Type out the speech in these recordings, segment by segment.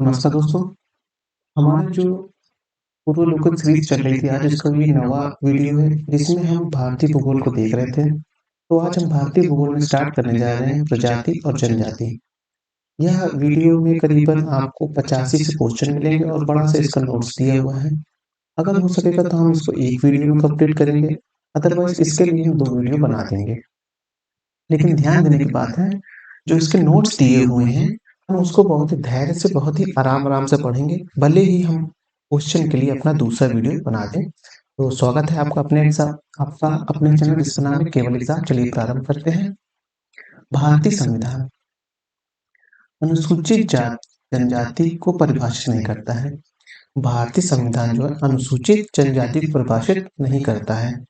नमस्कार दोस्तों, हमारा जो पूर्वलोकन सीरीज़ चल रही थी, आज इसका ये नवा वीडियो है, जिसमें हम भारतीय भूगोल को देख रहे थे। तो आज हम भारतीय भूगोल में स्टार्ट करने जा रहे हैं प्रजाति और जनजाति। यह वीडियो में करीबन आपको 85 से क्वेश्चन मिलेंगे और बड़ा-सा इसका नोट्स दिया हुआ है। अगर हो सकेगा तो हम इसको एक वीडियो में कंप्लीट करेंगे, अदरवाइज़ इसके लिए हम 2 वीडियो बना देंगे। लेकिन ध्यान देने की बात है, जो इसके नोट्स दिए हुए हैं, हम उसको बहुत ही धैर्य से, बहुत ही आराम-आराम से पढ़ेंगे, भले ही हम क्वेश्चन के लिए अपना दूसरा वीडियो बना दें। तो स्वागत है आपका अपने चैनल जिसका नाम है केवल एग्ज़ाम। चलिए प्रारंभ करते हैं। भारतीय संविधान अनुसूचित जनजाति को परिभाषित नहीं करता है। भारतीय संविधान जो है अनुसूचित जनजाति को परिभाषित नहीं करता है।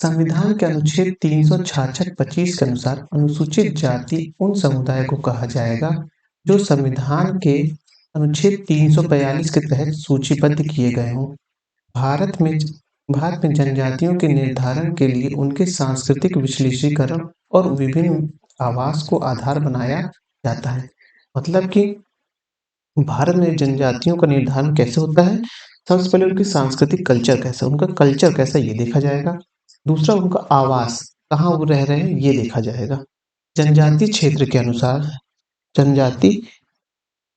संविधान के अनुच्छेद 366-25 के अनुसार अनुसूचित जाति उन समुदाय को कहा जाएगा जो संविधान के अनुच्छेद 342 के तहत सूचीबद्ध किए गए हों। भारत में भारत में जनजातियों के निर्धारण के लिए उनके सांस्कृतिक विश्लेषीकरण और विभिन्न आवास को आधार बनाया जाता है। मतलब कि भारत में जनजातियों का निर्धारण कैसे होता है? सबसे पहले उनकी सांस्कृतिक कल्चर कैसा है, उनका कल्चर कैसा है ये देखा जाएगा। दूसरा उनका आवास, कहाँ वो रह रहे हैं ये देखा जाएगा। जनजाति क्षेत्र के अनुसार जनजाति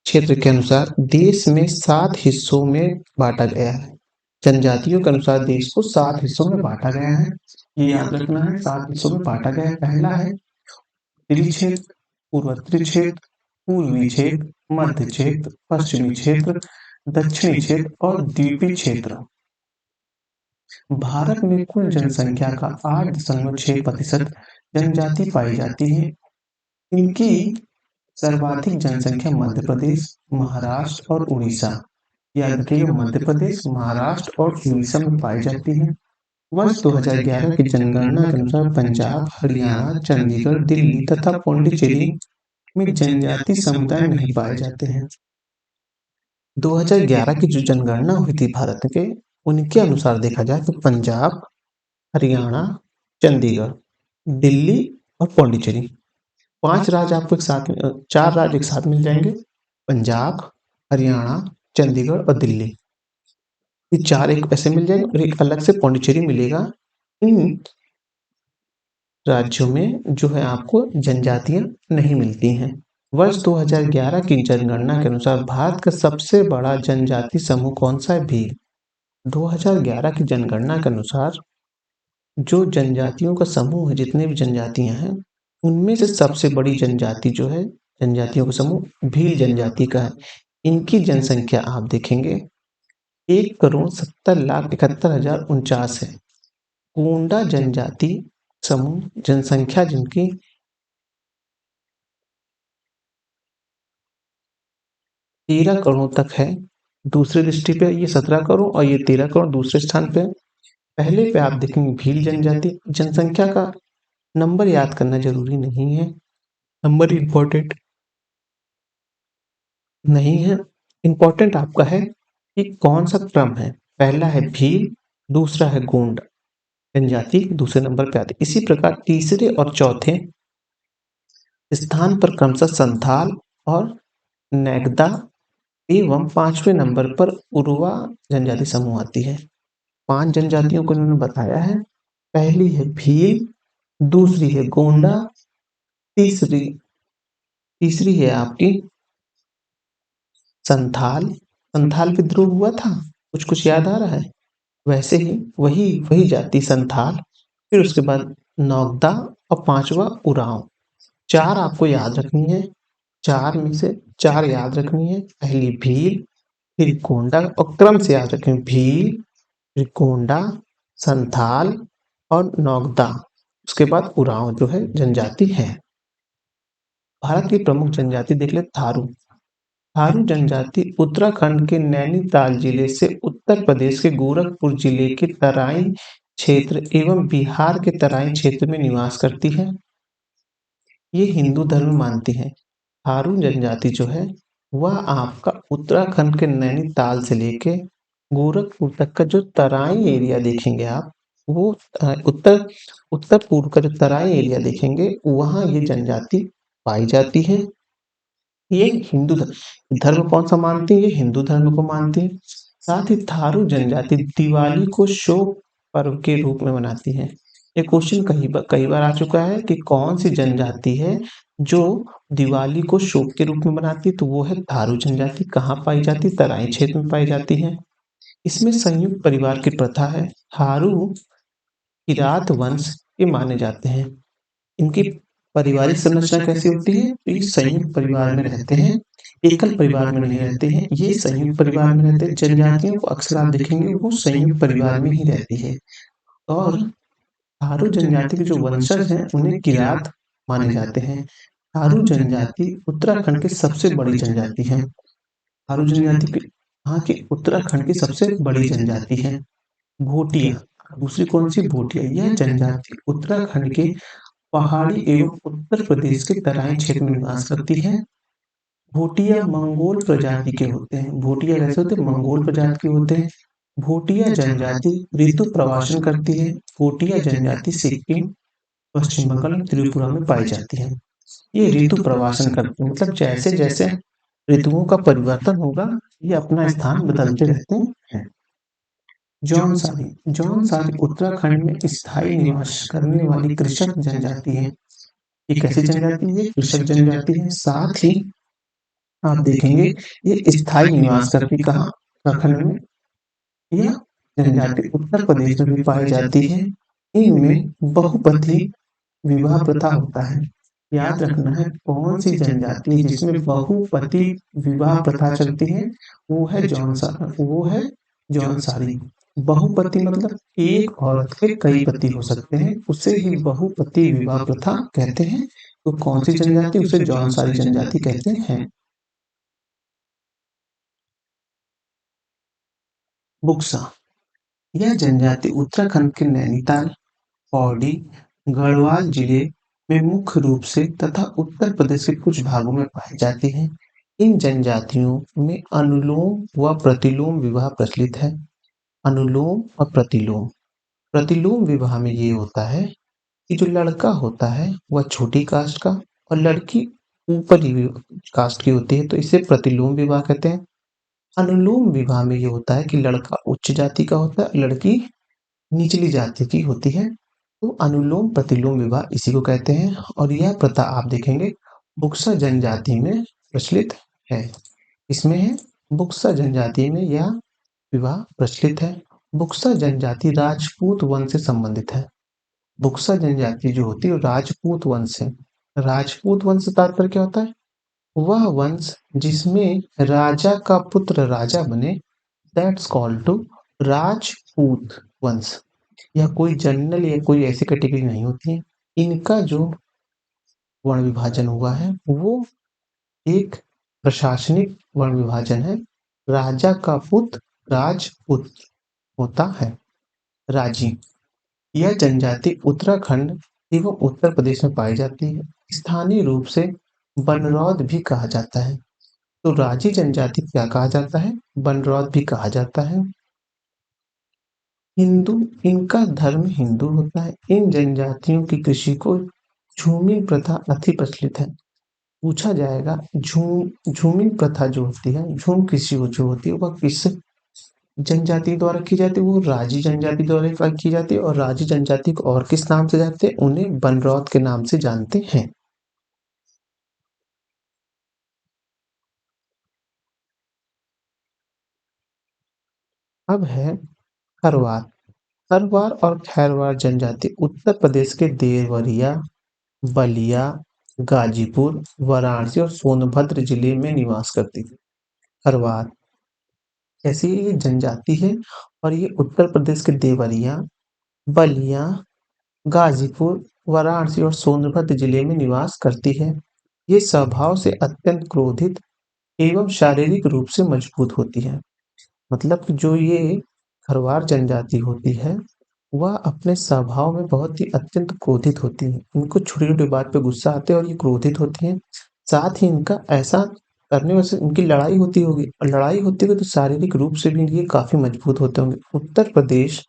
क्षेत्र के अनुसार देश में 7 हिस्सों में बाँटा गया है। जनजातियों के अनुसार देश को 7 हिस्सों में बाँटा गया है। ये याद रखना है, 7 हिस्सों में बाँटा गया है। पहला है उत्तरी क्षेत्र, पूर्वोत्तरी क्षेत्र, पूर्वी क्षेत्र, मध्य क्षेत्र, पश्चिमी क्षेत्र, दक्षिणी क्षेत्र और द्वीपीय क्षेत्र। भारत में कुल जनसंख्या का 8.6% जनजाति पाई जाती है। इनकी सर्वाधिक जनसंख्या मध्य प्रदेश, महाराष्ट्र और उड़ीसा, याद रखिएगा मध्य प्रदेश, महाराष्ट्र और उड़ीसा में पाई जाती है। वर्ष 2011 की जनगणना के अनुसार पंजाब, हरियाणा, चंडीगढ़, दिल्ली तथा पौंडीचेरी में जनजाति समुदाय नहीं पाए जाते हैं। 2011 की जो जनगणना हुई थी भारत के, उनके अनुसार देखा जाए तो पंजाब, हरियाणा, चंडीगढ़, दिल्ली और पौंडीचेरी 5 राज्य आपको एक साथ 4 राज्य एक साथ मिल जाएँगे। पंजाब, हरियाणा, चंडीगढ़ और दिल्ली। ये 4 एक ऐसे मिल जाएँगे और एक अलग से पौंडीचेरी मिलेगा। इन राज्यों में जो है आपको जनजातियाँ नहीं मिलती हैं। वर्ष 2011 की जनगणना के अनुसार भारत का सबसे बड़ा जनजाति समूह कौन-सा है? भील। 2011 की जनगणना के अनुसार जो जनजातियों का समूह है, जितने भी जनजातियाँ हैं, उनमें से सबसे बड़ी जनजाति जो है, जनजातियों का समूह भील जनजाति का है। इनकी जनसंख्या आप देखेंगे 1,70,71,049 है। गोंडा जनजाति समूह जनसंख्या जिनकी 13 करोड़ तक है। दूसरी दृष्टि पे ये 17 करोड़ और ये 13 करोड़ दूसरे स्थान पे है। पहले पे आप देखेंगे भील जनजाति। जनसंख्या का नंबर याद करना ज़रूरी नहीं है, नंबर इम्पोर्टेंट नहीं है। इम्पोर्टेंट आपका है कि कौन-सा क्रम है। पहला है भील, दूसरा है गोंड जनजाति, दूसरे नंबर पे आती है। इसी प्रकार तीसरे और चौथे स्थान पर क्रमशः संथाल और नेगदा एवं 5वें नंबर पर उरुवा जनजाति समूह आती है। 5 जनजातियों को इन्होंने बताया है। पहली है भील, दूसरी है गोंडा, तीसरी तीसरी है आपकी संथाल। संथाल विद्रोह हुआ था, कुछ-कुछ याद आ रहा है? वैसे ही वही वही जाति संथाल, फिर उसके बाद नौगदा और 5वां उरांव। 4 आपको याद रखनी है, 4 में से 4 याद रखनी है। पहली भील, फिर गोंडा और क्रम से याद रखें भील, फिर गोंडा, संथाल और नौगदा। उसके बाद उरांव जो है जनजाति है। भारत की प्रमुख जनजाति देख ले थारू। थारू जनजाति उत्तराखंड के नैनीताल जिले से उत्तर प्रदेश के गोरखपुर जिले के तराई क्षेत्र एवं बिहार के तराई क्षेत्र में निवास करती है। ये हिंदू धर्म मानती है। थारू जनजाति जो है वह आपका उत्तराखंड के नैनीताल से लेके गोरखपुर तक का जो तराई एरिया देखेंगे आप, वो उत्तर पूर्व का जो तराई एरिया देखेंगे वहाँ ये जनजाति पाई जाती है। ये हिंदू धर्म कौन-सा मानती है? ये हिंदू धर्म को मानती है। साथ ही थारू जनजाति दिवाली को शोक पर्व के रूप में मनाती है। ये क्वेश्चन कई बार आ चुका है कि कौन-सी जनजाति है जो दिवाली को शोक के रूप में मनाती है? तो वो है थारू जनजाति। कहाँ पाई जाती है? तराई क्षेत्र में पाई जाती है। इसमें संयुक्त परिवार की प्रथा है। थारू किरात वंश के माने जाते हैं। इनकी पारिवारिक संरचना कैसी होती है? तो ये संयुक्त परिवार में रहते हैं, एकल परिवार में नहीं रहते हैं, ये संयुक्त परिवार में रहते हैं। जनजातियों को अक्सर आप देखेंगे वो संयुक्त परिवार में ही रहती है और थारू जनजाति के जो वंशज हैं उन्हें किरात माने जाते हैं। थारू जनजाति उत्तराखंड की सबसे बड़ी जनजाति है। थारू जनजाति की यहाँ की उत्तराखंड की सबसे बड़ी जनजाति है। भोटिया, दूसरी कौन-सी? भोटिया। यह जनजाति उत्तराखंड के पहाड़ी एवं उत्तर प्रदेश के तराई क्षेत्र में निवास करती है। भोटिया मंगोल प्रजाति के होते हैं। भोटिया कैसे होते हैं? मंगोल प्रजाति के होते हैं। भोटिया जनजाति ऋतु प्रवासन करती है। भोटिया जनजाति सिक्किम, पश्चिम बंगाल और त्रिपुरा में पाई जाती है। ये ऋतु प्रवासन करते हैं, मतलब जैसे-जैसे ऋतुओं का परिवर्तन होगा, ये अपना स्थान बदलते रहते हैं। जौनसारी, जौनसारी उत्तराखंड में स्थायी निवास करने वाली कृषक जनजाति है। ये कैसी जनजाति है? कृषक जनजाति है। साथ ही आप देखेंगे ये स्थायी निवास करती कहाँ? उत्तराखंड में। यह जनजाति उत्तर प्रदेश में भी पाई जाती है। इनमें बहुपति विवाह प्रथा होता है। याद रखना है कौन सी जनजाति है जिसमें बहुपति विवाह प्रथा चलती है? वो है जौनसारी। बहुपति मतलब एक औरत के कई पति हो सकते हैं, उसे ही बहुपति विवाह प्रथा कहते हैं। तो कौन सी जनजाति? उसे जौनसारी जनजाति कहते हैं। बुक्सा, यह जनजाति उत्तराखंड के नैनीताल, पौड़ी, गढ़वाल जिले में मुख्य रूप से तथा उत्तर प्रदेश के कुछ भागों में पाई जाती है। इन जनजातियों में अनुलोम व प्रतिलोम विवाह प्रचलित है। अनुलोम और प्रतिलोम। प्रतिलोम विवाह में ये होता है कि जो लड़का होता है वह छोटी कास्ट का और लड़की ऊपरी कास्ट की होती है, तो इसे प्रतिलोम विवाह कहते हैं। अनुलोम विवाह में ये होता है कि लड़का उच्च जाति का होता है, लड़की निचली जाति की होती है। तो अनुलोम प्रतिलोम विवाह इसी को कहते हैं और यह प्रथा आप देखेंगे बुक्सा जनजाति में प्रचलित है। इसमें है बुक्सा जनजाति में यह विवाह प्रचलित है। बुक्सा जनजाति राजपूत वंश से संबंधित है। बुक्सा जनजाति जो होती है वो राजपूत वंश है। राजपूत वंश से तात्पर्य क्या होता है? वह वंश जिसमें राजा का पुत्र राजा बने, दैट्स कॉल्ड टू राजपूत वंश। यह कोई जनरल या कोई ऐसी कैटेगरी नहीं होती है। इनका जो वर्ण विभाजन हुआ है वो एक प्रशासनिक वर्ण विभाजन है। राजा का पुत्र राजपुत्र होता है। राजी, यह जनजाति उत्तराखंड एवं उत्तर प्रदेश में पाई जाती है। स्थानीय रूप से बनरौद भी कहा जाता है। तो राजी जनजाति क्या कहा जाता है? बनरौद भी कहा जाता है। हिंदू, इनका धर्म हिंदू होता है। इन जनजातियों की कृषि को झूमिंग प्रथा अति प्रचलित है। पूछा जाएगा झूमिंग प्रथा जो होती है, झूम कृषि जो होती है वह किस जनजाति द्वारा की जाती है? वो राजी जनजाति द्वारा की जाती है और राजी जनजाति को और किस नाम से जानते हैं? उन्हें बनरौत के नाम से जानते हैं। अब है खरवार। खरवार और खैरवार जनजाति उत्तर प्रदेश के देवरिया, बलिया, गाजीपुर, वाराणसी और सोनभद्र जिले में निवास करती है। खरवार ऐसी ये जनजाति है और ये उत्तर प्रदेश के देवरिया, बलिया, गाजीपुर, वाराणसी और सोनभद्र जिले में निवास करती है। ये स्वभाव से अत्यंत क्रोधित एवं शारीरिक रूप से मजबूत होती है। मतलब कि जो ये खरवार जनजाति होती है वह अपने स्वभाव में बहुत ही अत्यंत क्रोधित होती है। इनको छोटी-छोटी बात पे गुस्सा आते हैं और ये क्रोधित होती हैं। साथ ही इनका ऐसा करने से इनकी लड़ाई होती होगी और लड़ाई होती होगी तो शारीरिक रूप से भी ये काफ़ी मजबूत होते होंगे। उत्तर प्रदेश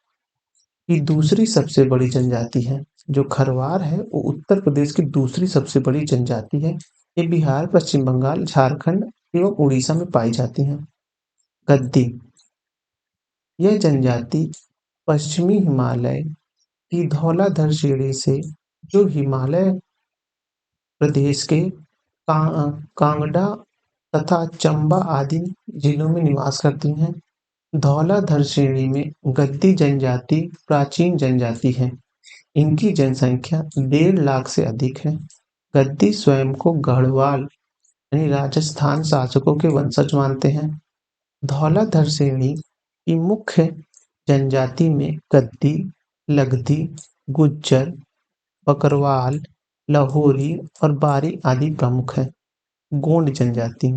की दूसरी सबसे बड़ी जनजाति है। जो खरवार है वो उत्तर प्रदेश की दूसरी सबसे बड़ी जनजाति है। ये बिहार, पश्चिम बंगाल, झारखंड एवं उड़ीसा में पाई जाती हैं। गद्दी, यह जनजाति पश्चिमी हिमालय की धौलाधर श्रेणी से जो हिमालय प्रदेश के कांगड़ा तथा चंबा आदि जिलों में निवास करती हैं। धौलाधर श्रेणी में गद्दी जनजाति प्राचीन जनजाति है। इनकी जनसंख्या 1.5 लाख से अधिक है। गद्दी स्वयं को गढ़वाल यानी राजस्थान शासकों के वंशज मानते हैं। धौलाधर श्रेणी की मुख्य जनजाति में गद्दी, लगधी, गुज्जर, बकरवाल, लाहौरी और बारी आदि प्रमुख हैं। गोंड जनजाति,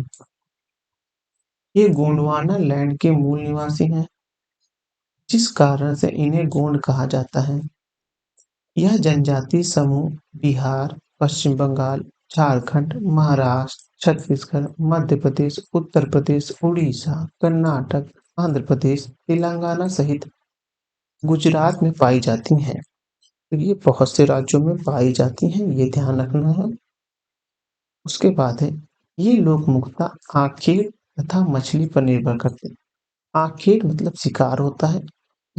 ये गोंडवाना लैंड के मूल निवासी हैं, जिस कारण से इन्हें गोंड कहा जाता है। यह जनजाति समूह बिहार, पश्चिम बंगाल, झारखंड, महाराष्ट्र, छत्तीसगढ़, मध्य प्रदेश, उत्तर प्रदेश, उड़ीसा, कर्नाटक, आंध्र प्रदेश, तेलंगाना सहित गुजरात में पाई जाती हैं। तो ये बहुत से राज्यों में पाई जाती हैं, ये ध्यान रखना है। उसके बाद है, ये लोग मुख्यतः आखेट तथा मछली पर निर्भर करते हैं। आखेट मतलब शिकार होता है,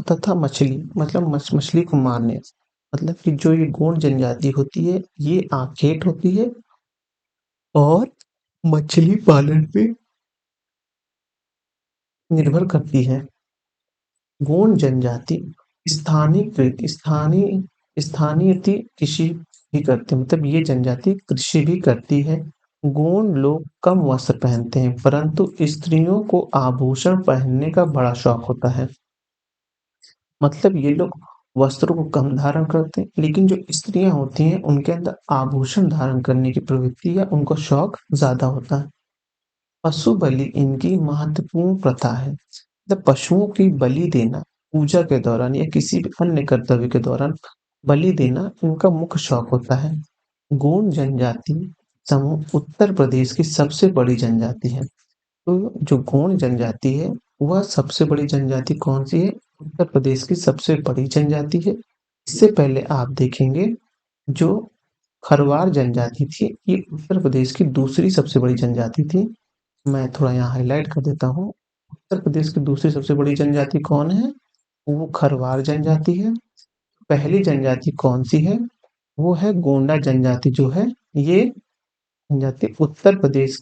तथा मछली मतलब मछली को मारने, मतलब कि जो ये गोंड जनजाति होती है ये आखेट होती है और मछली पालन पे निर्भर करती है। गोंड जनजाति स्थानीयकृत कृषि भी करते हैं, मतलब ये जनजाति कृषि भी करती है। गोंड लोग कम वस्त्र पहनते हैं, परंतु स्त्रियों को आभूषण पहनने का बड़ा शौक होता है। मतलब ये लोग वस्त्रों को कम धारण करते हैं, लेकिन जो स्त्रियां होती हैं उनके अंदर आभूषण धारण करने की प्रवृत्ति या उनको शौक ज्यादा होता है। पशु बलि इनकी महत्वपूर्ण प्रथा है, मतलब पशुओं की बलि देना पूजा के दौरान या किसी भी अन्य कर्तव्य के दौरान बलि देना इनका मुख्य शौक होता है। गोंड जनजाति समूह उत्तर प्रदेश की सबसे बड़ी जनजाति है। तो जो गोंड जनजाति है वह सबसे बड़ी जनजाति कौन सी है? उत्तर प्रदेश की सबसे बड़ी जनजाति है। इससे पहले आप देखेंगे जो खरवार जनजाति थी, ये उत्तर प्रदेश की दूसरी सबसे बड़ी जनजाति थी। मैं थोड़ा यहाँ हाईलाइट कर देता हूँ। उत्तर प्रदेश की दूसरी सबसे बड़ी जनजाति कौन है? वो खरवार जनजाति है। पहली जनजाति कौन सी है? वो है गोंडा जनजाति जो है, ये जनजाति उत्तर प्रदेश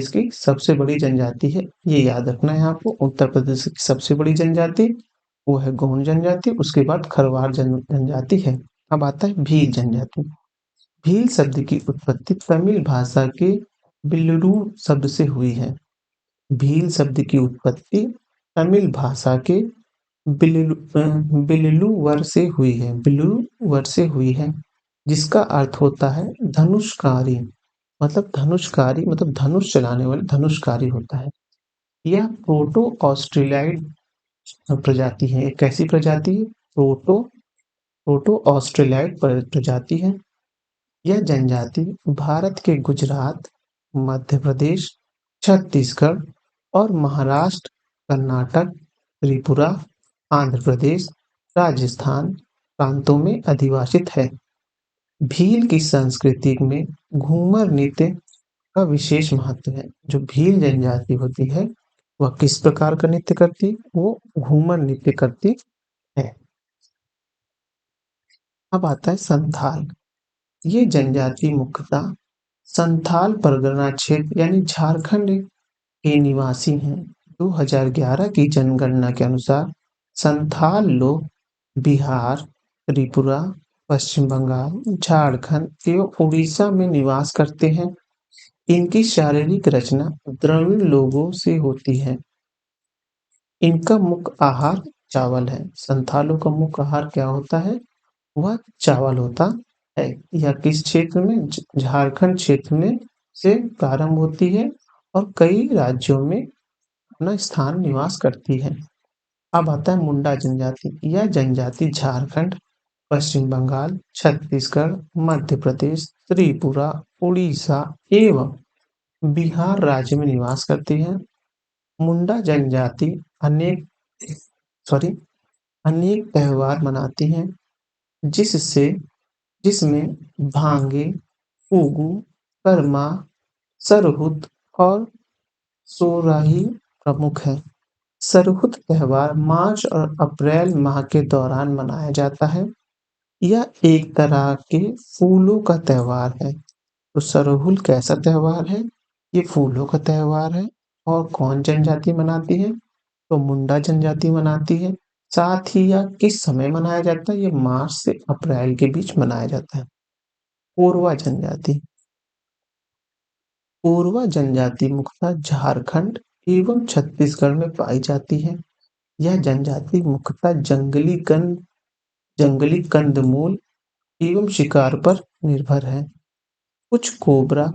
की सबसे बड़ी जनजाति है। ये याद रखना है आपको। उत्तर प्रदेश की सबसे बड़ी जनजाति वो है गोंड जनजाति, उसके बाद खरवार जनजाति है। अब आता है भील जनजाति। भील शब्द की उत्पत्ति तमिल भाषा के बिल्लुरु शब्द से हुई है। भील शब्द की उत्पत्ति तमिल भाषा के बिल्लुवर से हुई है, जिसका अर्थ होता है धनुषकारी। मतलब धनुष चलाने वाले धनुषकारी होता है। यह प्रोटो ऑस्ट्रेलियाइड प्रजाति है। एक कैसी प्रजाति है? प्रोटो ऑस्ट्रेलियाइड प्रजाति है। यह जनजाति भारत के गुजरात, मध्य प्रदेश, छत्तीसगढ़ और महाराष्ट्र, कर्नाटक, त्रिपुरा, आंध्र प्रदेश, राजस्थान प्रांतों में अधिवासित है। भील की संस्कृति में घूमर नृत्य का विशेष महत्व है। जो भील जनजाति होती है वह किस प्रकार का नृत्य करती है? वो घूमर नृत्य करती है। अब आता है संथाल। ये जनजाति मुख्यतः संथाल परगना क्षेत्र यानी झारखंड के निवासी हैं। 2011 की जनगणना के अनुसार संथाल लोग बिहार, त्रिपुरा, पश्चिम बंगाल, झारखंड एवं उड़ीसा में निवास करते हैं। इनकी शारीरिक रचना द्रविड़ लोगों से होती है। इनका मुख्य आहार चावल है। संथालों का मुख्य आहार क्या होता है? वह चावल होता है। यह किस क्षेत्र में? झारखंड क्षेत्र में से प्रारंभ होती है और कई राज्यों में अपना स्थान निवास करती है। अब आता है मुंडा जनजाति। यह जनजाति झारखंड, पश्चिम बंगाल, छत्तीसगढ़, मध्य प्रदेश, त्रिपुरा, उड़ीसा एवं बिहार राज्य में निवास करती है। मुंडा जनजाति अनेक सॉरी अनेक त्योहार मनाती हैं, जिससे जिसमें भांगे उगू, कर्मा, सरहुत और सोराही प्रमुख है। सरहुत त्योहार मार्च और अप्रैल माह के दौरान मनाया जाता है। यह एक तरह के फूलों का त्योहार है। तो सरहुल कैसा त्योहार है? ये फूलों का त्योहार है। और कौन जनजाति मनाती है? तो मुंडा जनजाति मनाती है। साथ ही यह किस समय मनाया जाता है? ये मार्च से अप्रैल के बीच मनाया जाता है। कोरवा जनजाति। कोरवा जनजाति मुख्यतः झारखंड एवं छत्तीसगढ़ में पाई जाती है। यह जनजाति मुख्यतः जंगली कंदमूल एवं शिकार पर निर्भर है। कुछ कोबरा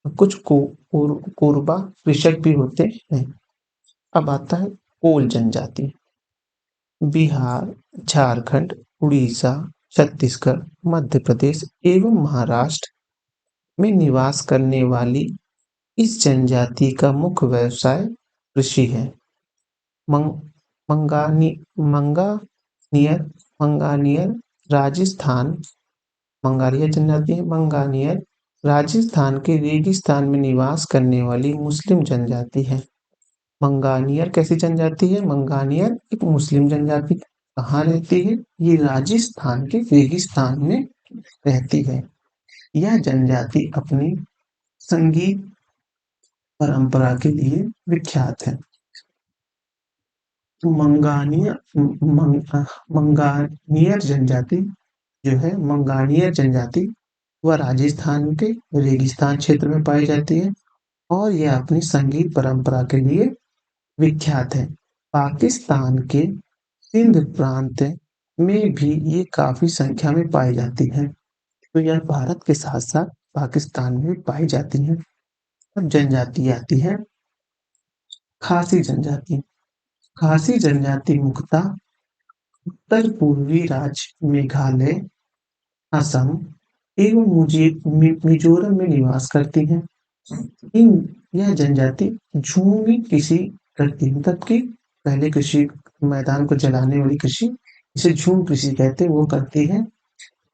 कुछ कोरबा कृषक भी होते हैं। अब आता है कोल जनजाति। बिहार, झारखंड, उड़ीसा, छत्तीसगढ़, मध्य प्रदेश एवं महाराष्ट्र में निवास करने वाली इस जनजाति का मुख्य व्यवसाय कृषि है। मंग, मंगानी मंगानियर मंगानियर राजस्थान मंगारिया जनजाति है। मंगानियर राजस्थान के रेगिस्तान में निवास करने वाली मुस्लिम जनजाति है। मंगानियर कैसी जनजाति है? मंगानियर एक मुस्लिम जनजाति कहाँ रहती है? ये राजस्थान के रेगिस्तान में रहती है। यह जनजाति अपनी संगीत परंपरा के लिए विख्यात है। मंगानियर मंगानियर जनजाति जो है मंगानियर जनजाति वह राजस्थान के रेगिस्तान क्षेत्र में पाई जाती है और यह अपनी संगीत परंपरा के लिए विख्यात है। पाकिस्तान के सिंध प्रांत में भी ये काफी संख्या में पाई जाती है। तो यह भारत के साथ साथ पाकिस्तान में भी पाई जाती है। अब जनजाति आती है खासी जनजाति। खासी जनजाति मुख्यतः उत्तर पूर्वी राज्य मेघालय, असम एवं मिजोरम में निवास करती हैं। इन यह जनजाति झूमी कृषि करती है, मतलब कि पहले कृषि मैदान को जलाने वाली कृषि, इसे झूम कृषि कहते हैं, वो करती है।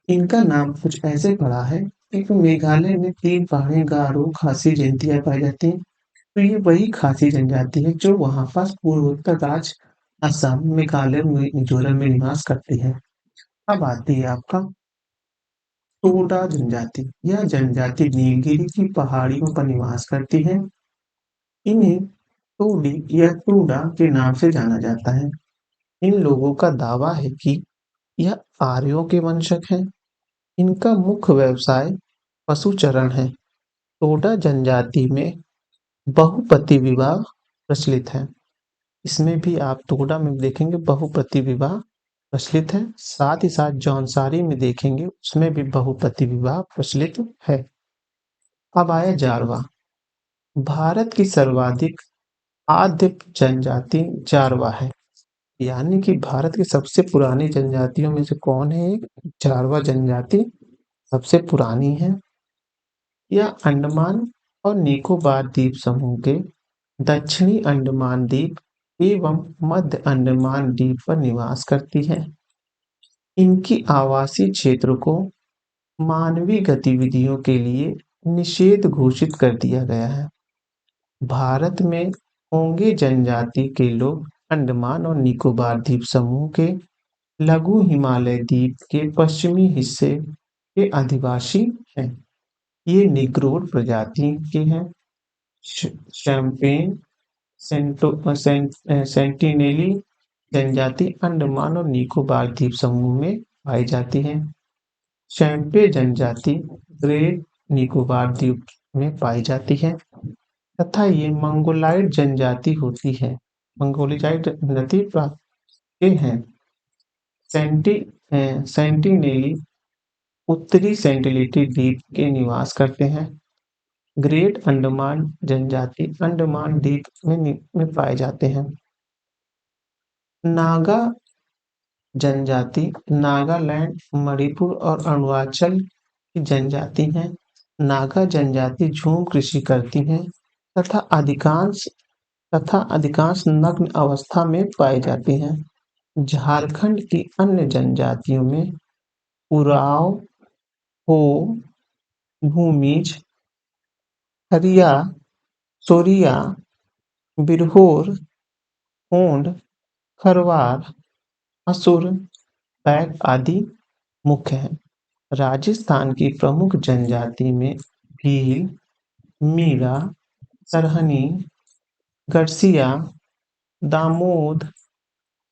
इनका नाम कुछ ऐसे पड़ा है कि मेघालय में 3 पहाड़ी गारो खासी जयंतियां पाई जाती हैं। तो ये वही खासी जनजाति है जो वहां पास पूर्वोत्तर राज्य असम, मेघालय, मिजोरम में निवास करती है। अब आती है आपका टोडा जनजाति। यह जनजाति नीलगिरी की पहाड़ियों पर निवास करती है। इन्हें टोडी या टोडा के नाम से जाना जाता है। इन लोगों का दावा है कि यह आर्यों के वंशज हैं। इनका मुख्य व्यवसाय पशुचरण है। टोडा जनजाति में बहुपति विवाह प्रचलित है। इसमें भी आप टोडा में देखेंगे बहुपति विवाह प्रचलित है। साथ ही साथ जौनसारी में देखेंगे उसमें भी बहुपति विवाह प्रचलित है। अब आया जारवा। भारत की सर्वाधिक आद्य जनजाति जारवा है। यानी कि भारत की सबसे पुरानी जनजातियों में से कौन है? एक जारवा जनजाति सबसे पुरानी है। यह अंडमान और निकोबार द्वीप समूह के दक्षिणी अंडमान द्वीप एवं मध्य अंडमान द्वीप पर निवास करती है। इनकी आवासीय क्षेत्र को मानवीय गतिविधियों के लिए निषेध घोषित कर दिया गया है। भारत में ओंगे जनजाति के लोग अंडमान और निकोबार द्वीप समूह के लघु हिमालय द्वीप के पश्चिमी हिस्से के अधिवासी हैं। ये निग्रोड प्रजाति के हैं। शैम्पेन सेंटिनेली जनजाति अंडमान और निकोबार द्वीप समूह में पाई जाती है। शैम्पे जनजाति ग्रेट निकोबार द्वीप में पाई जाती है तथा ये मंगोलाइड जनजाति होती है। मंगोलियाइड जनजाति के हैं। सेंटिनेली उत्तरी सेंटिनेली द्वीप के निवास करते हैं। ग्रेट अंडमान जनजाति अंडमान द्वीप में पाए जाते हैं। नागा जनजाति नागालैंड, मणिपुर और अरुणाचल की जनजाति है। नागा जनजाति झूम कृषि करती है तथा अधिकांश नग्न अवस्था में पाई जाती हैं। झारखंड की अन्य जनजातियों में उरांव, हो, भूमिज, हरिया, सोरिया, बिरहोर, होंड, खरवार, असुर, बैग आदि मुख्य हैं। राजस्थान की प्रमुख जनजाति में भील, मीरा, सरहनी, गरसिया, दामोद,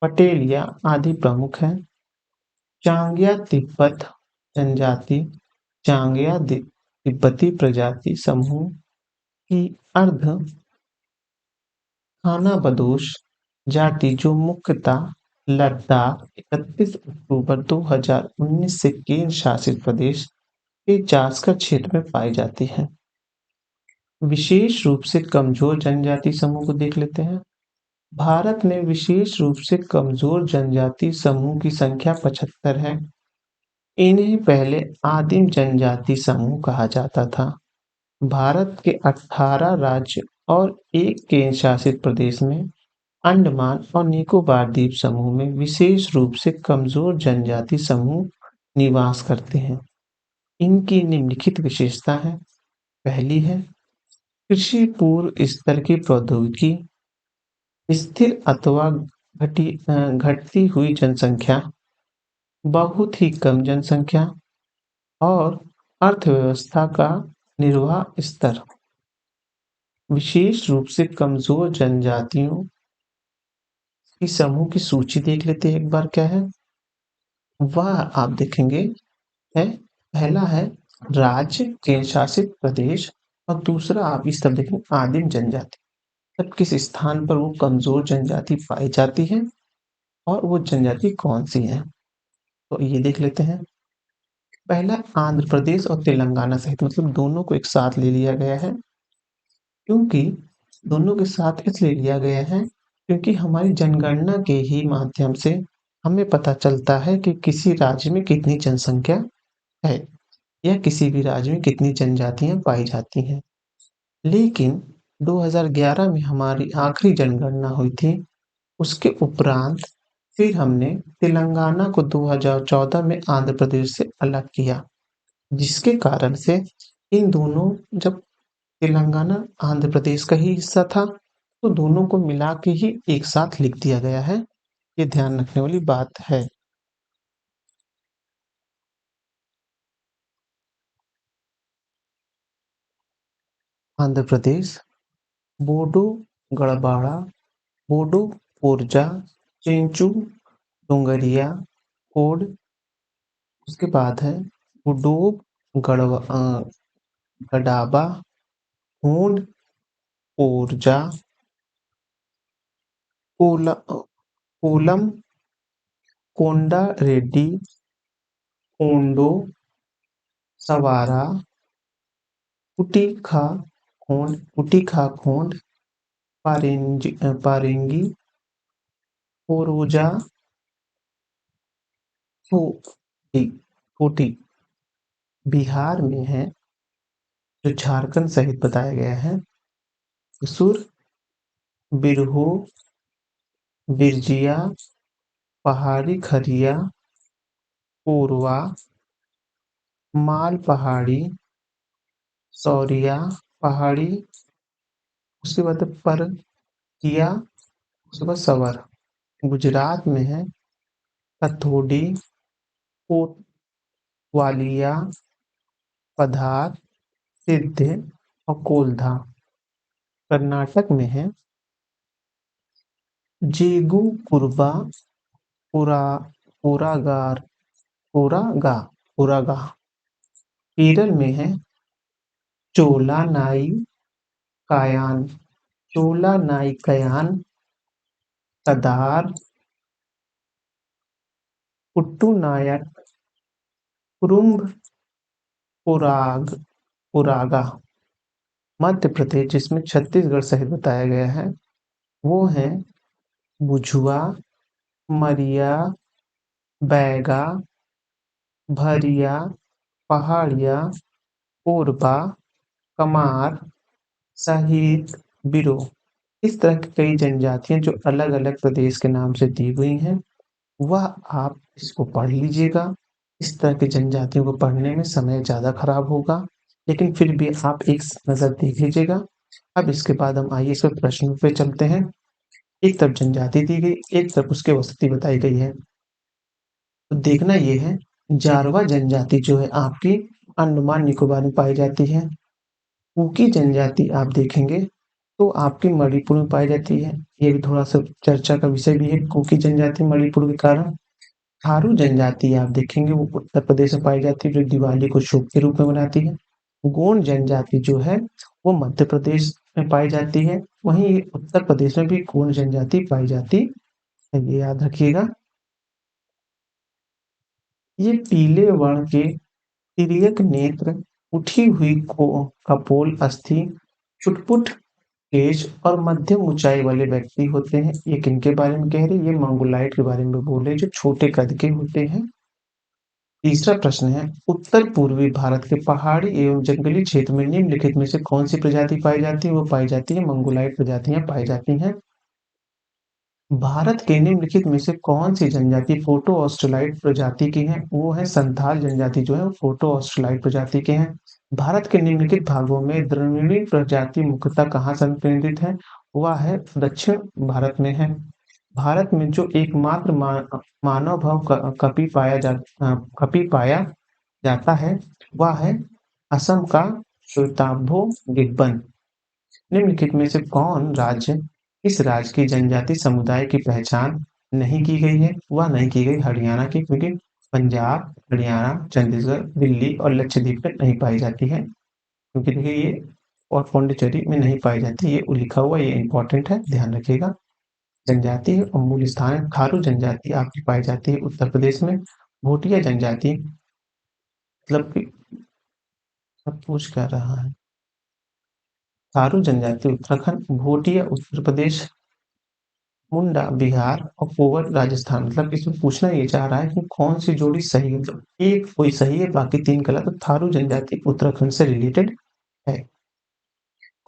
पटेलिया आदि प्रमुख हैं। चांग्या तिब्बत जनजाति चांग्या तिब्बती प्रजाति समूह की अर्ध खानाबदोश जाति जो मुख्यतः लद्दाख 31 अक्टूबर 2019 से केंद्र शासित प्रदेश के जास्कर क्षेत्र में पाई जाती है। विशेष रूप से कमजोर जनजाति समूह को देख लेते हैं। भारत में विशेष रूप से कमजोर जनजाति समूह की संख्या 75 है। इन्हें पहले आदिम जनजाति समूह कहा जाता था। भारत के 18 राज्य और एक केंद्र शासित प्रदेश में अंडमान और निकोबार द्वीप समूह में विशेष रूप से कमजोर जनजाति समूह निवास करते हैं। इनकी निम्नलिखित विशेषता है। पहली है कृषि पूर्व स्तर की प्रौद्योगिकी, स्थिर अथवा घटती हुई जनसंख्या, बहुत ही कम जनसंख्या और अर्थव्यवस्था का निर्वाह स्तर। विशेष रूप से कमजोर जनजातियों की समूह की सूची देख लेते हैं एक बार क्या है। वह आप देखेंगे है पहला है राज्य केंद्र शासित प्रदेश और दूसरा आप इस तरफ देखेंगे आदिम जनजाति। तब किस स्थान पर वो कमजोर जनजाति पाई जाती है और वो जनजाति कौन सी है, तो ये देख लेते हैं। पहला आंध्र प्रदेश और तेलंगाना सहित मतलब दोनों को एक साथ ले लिया गया है। क्योंकि दोनों के साथ इसलिए लिया गया है क्योंकि हमारी जनगणना के ही माध्यम से हमें पता चलता है कि किसी राज्य में कितनी जनसंख्या है या किसी भी राज्य में कितनी जनजातियां पाई जाती हैं। लेकिन 2011 में हमारी आखिरी जनगणना हुई थी। उसके उपरांत फिर हमने तेलंगाना को 2014 में आंध्र प्रदेश से अलग किया, जिसके कारण से इन दोनों जब तेलंगाना आंध्र प्रदेश का ही हिस्सा था तो दोनों को मिला के ही एक साथ लिख दिया गया है। ये ध्यान रखने वाली बात है। आंध्र प्रदेश बोडो गढ़वाड़ा, बोडो ओरजा, चेंचू, डोंगरिया, कोड। उसके बाद है उडोब, गडाबा, होंड, ओरजा, कोलम, कोंडा रेड्डी, ओंडो, सवारा, कुटीखा खोंड, पारेंगी, ओरोजा, छोटी छोटी। बिहार में है जो झारखंड सहित बताया गया है। सुर, बिरहो, बिरजिया, पहाड़ी खरिया, कोरवा, माल पहाड़ी, सौरिया पहाड़ी, उसके बाद परकिया, उसके बाद सवर। गुजरात में है कथोडी, कोतवालिया, पधार, सिद्ध और कोलधा। कर्नाटक में है जेगू, कुरबा, पुरा पुरागार पुरागा पुरागा। केरल में है चोला नाई कायान, चोला नाई कयान, कदार, पुट्टू नायक, कुरुम्ब, पुरागा। मध्य प्रदेश जिसमें छत्तीसगढ़ सहित बताया गया है वो है बुझुआ, मरिया, बैगा, भरिया, पहाड़िया, कोरबा, कमार, सहित, बिरो। इस तरह की कई जनजातियां जो अलग अलग प्रदेश के नाम से दी हुई हैं वह आप इसको पढ़ लीजिएगा। इस तरह की जनजातियों को पढ़ने में समय ज़्यादा खराब होगा। लेकिन फिर भी आप एक नज़र देख लीजिएगा। अब इसके बाद हम आइए इस पे प्रश्नों पे चलते हैं। एक तरफ जनजाति दी गई, एक तरफ उसकी वसती बताई गई है। तो देखना ये है, जारवा जनजाति जो है आपकी अंडमान निकोबार में पाई जाती है। कुकी जनजाति आप देखेंगे तो आपकी मणिपुर में पाई जाती है। ये भी थोड़ा-सा चर्चा का विषय भी है, कुकी जनजाति मणिपुर के कारण। थारू जनजाति आप देखेंगे वो उत्तर प्रदेश में पाई जाती है, जो दिवाली को शुभ के रूप में मनाती है। गोंड जनजाति जो है वो मध्य प्रदेश में पाई जाती है। वहीं उत्तर प्रदेश में भी गोंड जनजाति पाई जाती है, ये याद रखिएगा। ये पीले वर्ण के तिर्यक नेत्र, उठी हुई कपोल अस्थि, छुटपुट केश और मध्यम ऊंचाई वाले व्यक्ति होते हैं। ये किनके बारे में कह रहे हैं? ये मंगोलाइट के बारे में बोल रहे हैं, जो छोटे कद के होते हैं। तीसरा प्रश्न है, उत्तर पूर्वी भारत के पहाड़ी एवं जंगली क्षेत्र में निम्नलिखित में से कौन सी प्रजाति पाई जाती है? वो पाई जाती है मंगोलाइट प्रजातियां पाई जाती हैं। भारत के निम्नलिखित में से कौन सी जनजाति फोटो ऑस्ट्रेलाइट प्रजाति की है? वो है संथाल जनजाति जो है वो फोटो ऑस्ट्रेलाइट प्रजाति के हैं। भारत के निम्नलिखित भागों में द्रविड़ी प्रजाति मुख्यतः कहाँ संकेंद्रित है? वह है दक्षिण भारत में है। भारत में जो एकमात्र मानव भव कपि पाया जाता है वह है असम का श्वेतांबो गिब्बन। निम्नलिखित में से कौन राज्य इस राज्य की जनजाति समुदाय की पहचान नहीं की गई है? वह नहीं की गई हरियाणा की, क्योंकि पंजाब, हरियाणा, चंडीगढ़, दिल्ली और लक्षद्वीप में नहीं पाई जाती है, क्योंकि देखिए ये और पौंडीचेरी में नहीं पाई जाती। ये लिखा हुआ, ये इम्पोर्टेंट है, ध्यान रखिएगा। जनजाति और मूल स्थान है। थारू जनजाति आपकी पाई जाती है उत्तर प्रदेश में। भोटिया जनजाति मतलब कि सब पूछ कर रहा है। थारू जनजाति उत्तराखंड, भोटिया उत्तर प्रदेश, मुंडा बिहार और पोवर राजस्थान। मतलब इसमें पूछना ये चाह रहा है कि कौन सी जोड़ी सही है, मतलब एक कोई सही है बाकी तीन गलत। तो थारू जनजाति उत्तराखंड से रिलेटेड है।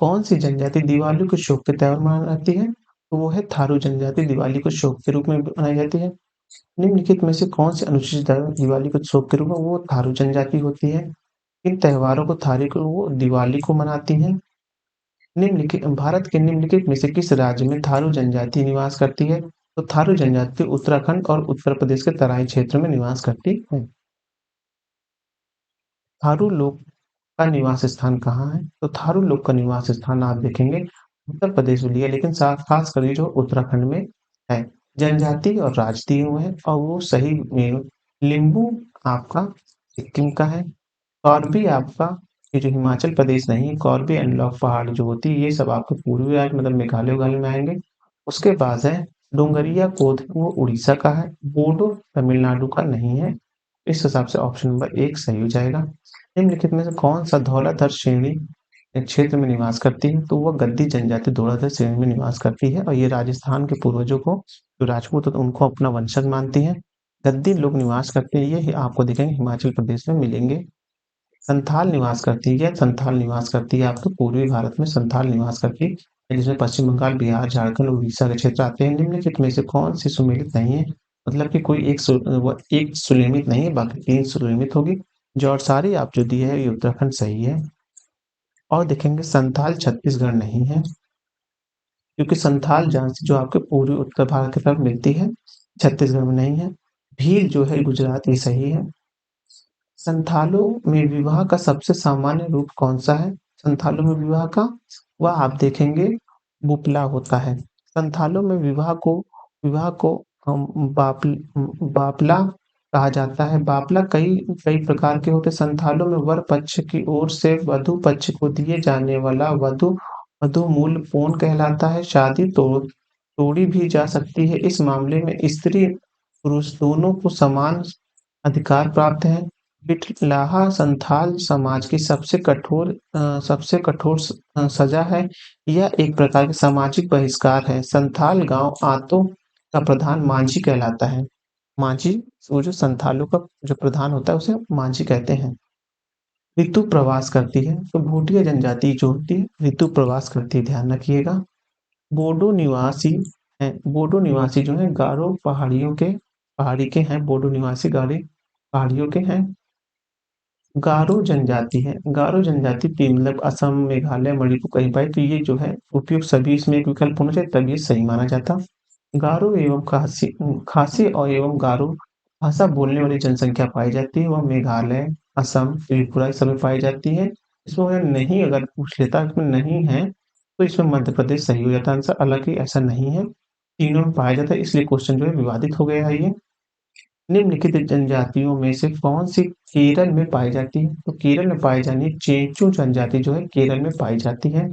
कौन सी जनजाति दिवाली को शोक के त्योहार मनाती है? तो वो है थारू जनजाति, दिवाली को शोक के रूप में मनाई जाती है। निम्नलिखित में से कौन से अनुसूचित जाति दिवाली को शोक के रूप में, वो थारू जनजाति होती है। इन त्योहारों को थारी को वो दिवाली को मनाती हैं। निम्नलिखित भारत के निम्नलिखित में से किस राज्य में थारू जनजाति निवास करती है? तो थारू जनजाति उत्तराखंड और उत्तर प्रदेश के तराई क्षेत्र में निवास करती है। थारू लोग का निवास स्थान कहाँ है? तो थारू लोग का निवास स्थान आप देखेंगे उत्तर प्रदेश में लिया, लेकिन खास कर जो उत्तराखंड में है। जनजाति और राज्य दिए हुए हैं और वो सही में लिम्बू आपका सिक्किम का है। कॉर्बी आपका ये जो हिमाचल प्रदेश नहीं है, कॉर्बी एनलॉक पहाड़ जो होती है ये सब आपके पूर्वी राज्य मतलब मेघालय वघालय में आएंगे। उसके बाद है डोंगरिया कोद, वो उड़ीसा का है। बोडो तमिलनाडु का नहीं है। इस हिसाब से ऑप्शन नंबर 1 सही हो जाएगा। निम्नलिखित में से कौन सा धौलाधर श्रेणी क्षेत्र में निवास करती है? तो वह गद्दी जनजाति धौलाधर श्रेणी में निवास करती है और ये राजस्थान के पूर्वजों को, जो राजपूत होते हैं, उनको अपना वंशज मानती है। गद्दी लोग निवास करते हैं, ये आपको दिखेंगे हिमाचल प्रदेश में मिलेंगे। संथाल निवास करती है, संथाल निवास करती है आपके पूर्वी भारत में संथाल निवास करती है, जिसमें पश्चिम बंगाल, बिहार, झारखंड और उड़ीसा के क्षेत्र आते हैं। निम्नलिखित में से कौन सी सुमेलित नहीं है? मतलब कि कोई एक सुलेमित नहीं है, बाकी 3 सुलेमित होगी। जौरसारी आप जो दिए है ये उत्तराखंड सही है। और देखेंगे संथाल छत्तीसगढ़ नहीं है, क्योंकि संथाल जहाँ से जो आपके पूर्वी उत्तर भारत की तरफ मिलती है, छत्तीसगढ़ में नहीं है। भील जो है गुजरात, ये सही है। संथालों में विवाह का सबसे सामान्य रूप कौन-सा है? संथालों में विवाह का, वह आप देखेंगे बुपला होता है। संथालों में विवाह को अम, बाप बापला कहा जाता है। बापला कई कई प्रकार के होते हैं। संथालों में वर पक्ष की ओर से वधु पक्ष को दिए जाने वाला वधु वधु मूल पौन कहलाता है। शादी तोड़ी भी जा सकती है। इस मामले में स्त्री पुरुष दोनों को समान अधिकार प्राप्त है। बिटलाहा संथाल समाज की सबसे कठोर सजा है। यह एक प्रकार का सामाजिक बहिष्कार है। संथाल गांव आतो का प्रधान मांझी कहलाता है। मांझी, वो जो संथालों का जो प्रधान होता है उसे मांझी कहते हैं। ऋतु प्रवास करती है, तो भूटिया जनजाति जो होती है ऋतु प्रवास करती है, ध्यान रखिएगा। बोडो निवासी बोडो निवासी जो है गारो पहाड़ी के हैं। बोडो निवासी गारो पहाड़ियों के हैं। गारो जनजाति है। गारो जनजाति की मतलब असम, मेघालय, मणिपुर कहीं पाई, तो ये जो है उपयुक्त सभी इसमें एक विकल्प होना चाहिए, तब ये सही माना जाता। गारो एवं खासी खासी और एवं गारो भाषा बोलने वाली जनसंख्या पाई जाती है, वह मेघालय, असम, त्रिपुरा इस सब में पाई जाती है। इसमें अगर नहीं अगर पूछ लेता इसमें नहीं है, तो इसमें मध्य प्रदेश सही हो जाता आंसर, हालाँकि ऐसा नहीं है। तीनों में पाया जाता है, इसलिए क्वेश्चन जो है विवादित हो गया है ये। निम्नलिखित जनजातियों में से कौन-सी केरल में पाई जाती है? तो केरल में पाई जाने चेंचू जनजाति जो है केरल में पाई जाती है।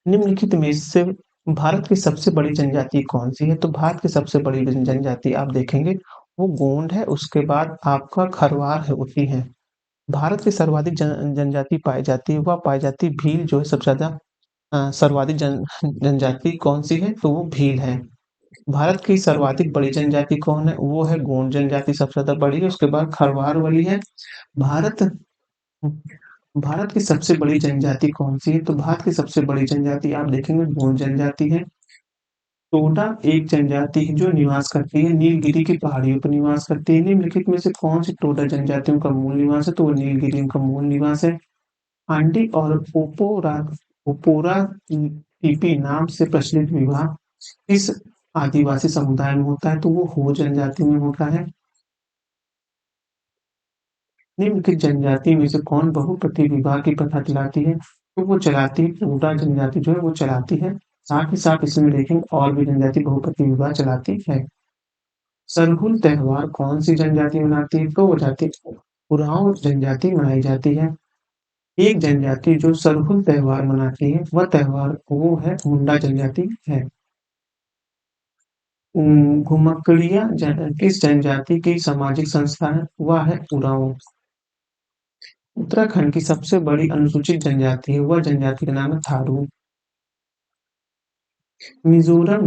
निम्नलिखित में से भारत की सबसे बड़ी जनजाति कौन-सी है? तो भारत की सबसे बड़ी जनजाति आप देखेंगे वो गोंड है, उसके बाद आपका खरवार है होती है। भारत की सर्वाधिक जनजाति पाई जाती है, वह पाई जाती है भील जो है सबसे ज़्यादा सर्वाधिक जनजाति कौन-सी है? तो वो भील है। भारत की सर्वाधिक बड़ी जनजाति कौन है? वो है गोंड जनजाति सबसे ज़्यादा बड़ी है, उसके बाद खरवार वाली है। भारत भारत की सबसे बड़ी जनजाति कौन-सी है? तो भारत की सबसे बड़ी जनजाति आप देखेंगे गोंड जनजाति है। टोडा एक जनजाति है जो निवास करती है नीलगिरी की पहाड़ियों पर निवास करती है। निम्नलिखित में से कौन-सी टोडा जनजातियों का मूल निवास है? तो वो नीलगिरी उनका मूल निवास है। आंडी और ओपोरा टीपी नाम से प्रचलित विवाह किस आदिवासी समुदाय में होता है? तो वो हो जनजाति में होता है। निम्नलिखित जनजाति में से कौन बहुपति विवाह की प्रथा चलाती है? तो वो चलाती है टोडा जनजाति जो है वो चलाती है। साथ ही साथ इसमें देखेंगे और भी जनजाति बहुपति विवाह चलाती है। सरहुल त्योहार कौन-सी जनजाति मनाती है? तो वो जाति उरांव जनजाति मनाई जाती है। एक जनजाति जो सरहुल त्योहार मनाती है, वह त्योहार वो है मुंडा जनजाति है। घुमक्कड़िया किस जनजाति की सामाजिक संस्था है? वह है उरांव। उत्तराखंड की सबसे बड़ी अनुसूचित जनजाति है, वह जनजाति का नाम है थारू। मिजोरम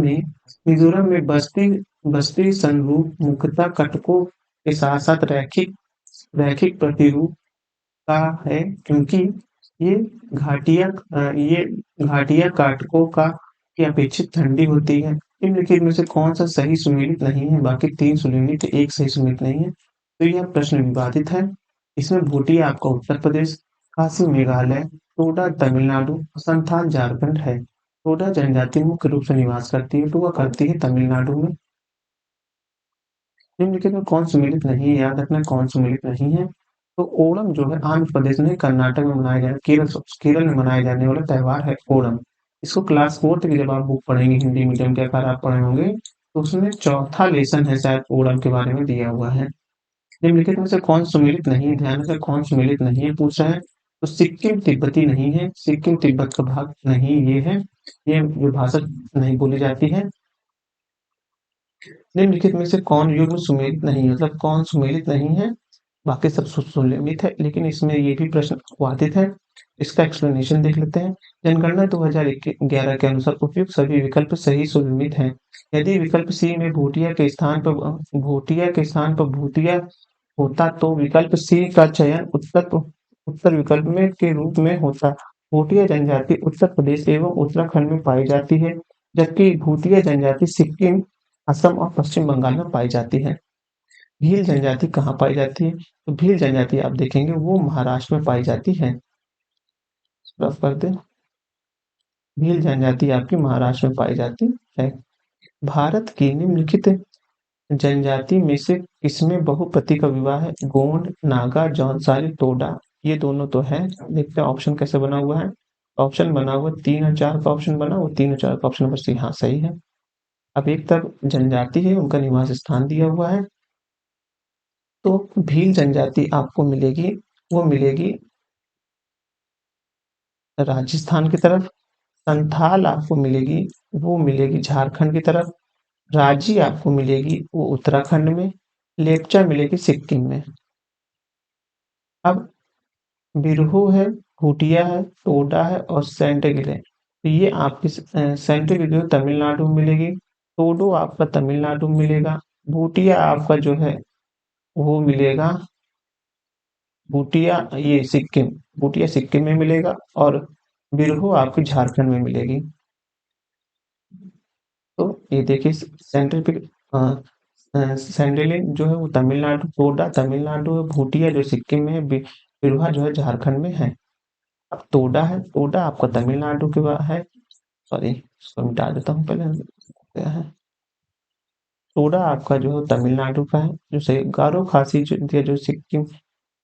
में बस्ती बस्ती संरूप मुख्यतः कटकों के साथ-साथ रैखिक रैखिक प्रतिरूप का है, क्योंकि ये ये घाटियाँ काटकों का की अपेक्षित ठंडी होती है। निम्नलिखित में से कौन-सा सही सुमेलित नहीं है? बाकी 3 सुमेलित है, 1 सही सुमेलित नहीं है। तो यह प्रश्न विवादित है। इसमें भूटिया आपका उत्तर प्रदेश, खासी मेघालय, टोडा तमिलनाडु, संथाल झारखंड है। टोडा जनजाति मुख्य रूप से निवास करती है, तो वह करती है तमिलनाडु में। निम्नलिखित में कौन सुमेलित नहीं है? याद रखना कौन सुमेलित नहीं है। तो ओणम जो है आंध्र प्रदेश में कर्नाटक में मनाया जाने केरल में मनाए जाने वाला त्योहार है ओणम। इसको क्लास 4th की जब आप बुक पढ़ेंगे हिंदी मीडियम के अगर आप पढ़े होंगे, तो उसमें चौथा लेसन है शायद ओणम के बारे में दिया हुआ है। निम्नलिखित में से कौन सुमेलित नहीं है? ध्यान रखें कौन सुमेलित नहीं है पूछ रहा है। तो सिक्किम तिब्बती नहीं है, सिक्किम तिब्बत का भाग नहीं ये है, ये भाषा नहीं बोली जाती है। निम्नलिखित में से कौन युग्म सुमेलित नहीं है? मतलब कौन सुमेलित नहीं है? बाकी सब सुमेलित है, लेकिन इसमें ये भी प्रश्न वादित है। इसका एक्सप्लेनेशन देख लेते हैं। जनगणना 2011 के अनुसार उपयुक्त सभी विकल्प सही सुमेलित हैं। यदि विकल्प सी में भूटिया के स्थान पर भूतिया होता तो विकल्प सी का चयन उत्तर विकल्प में के रूप में होता। भूटिया जनजाति उत्तर प्रदेश एवं उत्तराखंड में पाई जाती है, जबकि भूटिया जनजाति सिक्किम, असम और पश्चिम बंगाल में पाई जाती है। भील जनजाति कहाँ पाई जाती है? तो भील जनजाति आप देखेंगे वो महाराष्ट्र में पाई जाती है। रफ कर दें। भील जनजाति आपकी महाराष्ट्र में पाई जाती है। भारत की निम्नलिखित जनजाति में से किसमें बहुपति का विवाह है? गोंड, नागा, जौनसारी, टोडा। ये दोनों तो है। देखते हैं ऑप्शन कैसे बना हुआ है। ऑप्शन बना हुआ 3 और 4 का ऑप्शन बना हुआ 3 और 4 का ऑप्शन नंबर सी हाँ सही है। अब एक तरफ जनजाति है उनका निवास स्थान दिया हुआ है, तो भील जनजाति आपको मिलेगी, वो मिलेगी राजस्थान की तरफ। संथाल आपको मिलेगी, वो मिलेगी झारखंड की तरफ। राजी आपको मिलेगी, वो उत्तराखंड में। लेप्चा मिलेगी सिक्किम में। अब बिरहू है, भूटिया है, टोडा है और सेंटिगिल है। तो ये आपकी सेंटिगिल तमिलनाडु में मिलेगी, टोडो आपका तमिलनाडु में मिलेगा, भूटिया आपका जो है वो मिलेगा भूटिया सिक्किम में मिलेगा और बिरहू आपकी झारखंड में मिलेगी। तो ये देखिए सेंट्रल पे सैंडिलिन जो है वो तमिलनाडु, टोडा तमिलनाडु है, भूटिया जो सिक्किम में है, बिरहा जो है झारखंड में है। अब टोडा है, टोडा आपका तमिलनाडु के है, सॉरी इसको मिटा देता हूँ पहले। क्या है, टोडा आपका जो है तमिलनाडु का है, जो सही गारो खासी जो सिक्किम